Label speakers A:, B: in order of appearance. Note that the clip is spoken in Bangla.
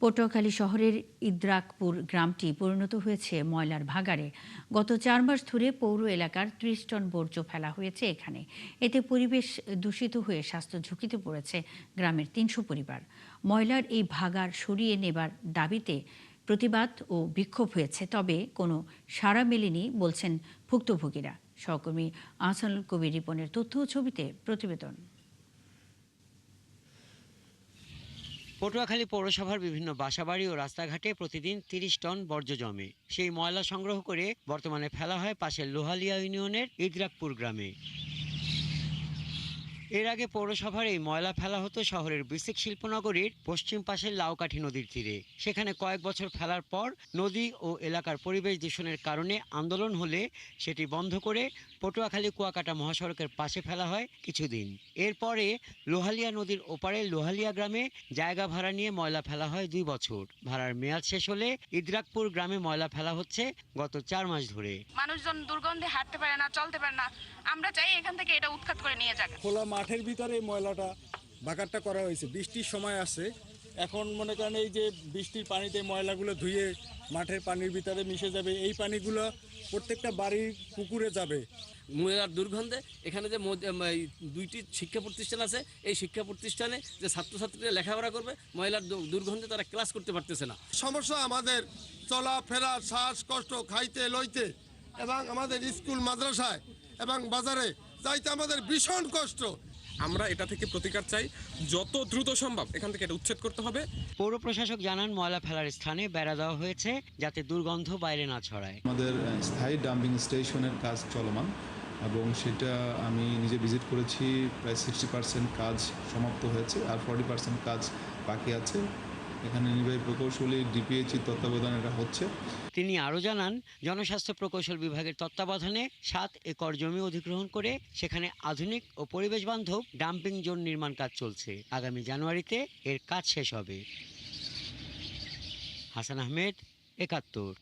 A: পটুয়াখালী শহরের ইদ্রাকপুর গ্রামটি পরিণত হয়েছে ময়লার ভাগাড়ে। গত ৪ মাস ধরে পৌর এলাকার ৩০ টন বর্জ্য ফেলা হয়েছে এখানে। এতে পরিবেশ দূষিত হয়ে স্বাস্থ্য ঝুঁকিতে পড়েছে গ্রামের ৩০০ পরিবার। ময়লার এই ভাগাড় সরিয়ে নেবার দাবিতে প্রতিবাদ ও বিক্ষোভ হয়েছে, তবে কোনো সাড়া মেলেনি বলছেন ভুক্তভোগীরা। সহকর্মী আহসানুল কবির রিপনের তথ্য ও ছবিতে প্রতিবেদন।
B: পটুয়াখালী পৌরসভার বিভিন্ন বাসাবাড়ি ও রাস্তাঘাটে প্রতিদিন ৩০ টন বর্জ্য জমে। সেই ময়লা সংগ্রহ করে বর্তমানে ফেলা হয় পাশের লোহালিয়া ইউনিয়নের ইদ্রাকপুর গ্রামে। এর আগে পৌরসভার এই ময়লা ফেলা হতো শহরের বিসিক শিল্পনগরীর পশ্চিম পাশের লাউকাঠি নদীর তীরে। সেখানে কয়েক বছর ফেলার পর নদী ও এলাকার পরিবেশ দূষণের কারণে আন্দোলন হলে সেটি বন্ধ করে পটুয়াখালী কুয়াকাটা মহাসড়কের পাশে ফেলা হয় কিছুদিন। এরপরে লোহালিয়া নদীর ওপারে লোহালিয়া গ্রামে জায়গা ভাড়া নিয়ে ময়লা ফেলা হয় ২ বছর। ভাড়ার মেয়াদ শেষ হলে ইদ্রাকপুর গ্রামে ময়লা ফেলা হচ্ছে গত ৪ মাস ধরে।
C: মানুষজন দুর্গন্ধে হাঁটতে পারে না, চলতে পারে না। আমরা চাই এখান থেকে এটা উৎখাত করে নিয়ে যাক।
D: খোলা মাঠের ভিতরে ময়লাটা ভাগাড়টা করা হয়েছে। বৃষ্টির সময় আছে, এখন মনে করেন এই যে বৃষ্টির পানিতে ময়লাগুলো ধুয়ে মাঠের পানির ভিতরে মিশে যাবে। এই পানিগুলো প্রত্যেকটা বাড়ির পুকুরে যাবে।
E: ময়লার দুর্গন্ধে এখানে যে দুইটি শিক্ষা প্রতিষ্ঠান আছে, এই শিক্ষা প্রতিষ্ঠানে যে ছাত্রছাত্রীরা লেখাপড়া করবে, ময়লার দুর্গন্ধে তারা ক্লাস করতে পারতেছে না।
F: সমস্যা আমাদের চলাফেরা, শ্বাসকষ্ট, খাইতে লইতে, এবং আমাদের স্কুল মাদ্রাসায় এবং বাজারে যাইতে আমাদের ভীষণ কষ্ট।
G: আমরা এটা থেকে প্রতিকার চাই, যত দ্রুত সম্ভব এখান থেকে এটা উচ্ছেদ করতে হবে।
B: পৌর প্রশাসক জানান, ময়লা ফেলার স্থানে বেড়া দেওয়া হয়েছে যাতে দুর্গন্ধ বাইরে না ছড়ায়।
H: আমাদের স্থায়ী ডাম্পিং স্টেশনের কাজ চলমান এবং সেটা আমি নিজে ভিজিট করেছি। প্রায় 60% কাজ সমাপ্ত হয়েছে, আর 40% কাজ বাকি আছে। এখানে নির্বাহী প্রকৌশলী ডিপিএইচি তত্ত্বাবধানে এটা হচ্ছে।
B: তিনি আরও জানান, জনস্বাস্থ্য প্রকৌশল বিভাগের তত্ত্বাবধানে ৭ একর জমি অধিগ্রহণ করে সেখানে আধুনিক ও পরিবেশ বান্ধব ডাম্পিং জোন নির্মাণ কাজ চলছে। আগামী জানুয়ারিতে এর কাজ শেষ হবে। হাসান আহমেদ, ৭১।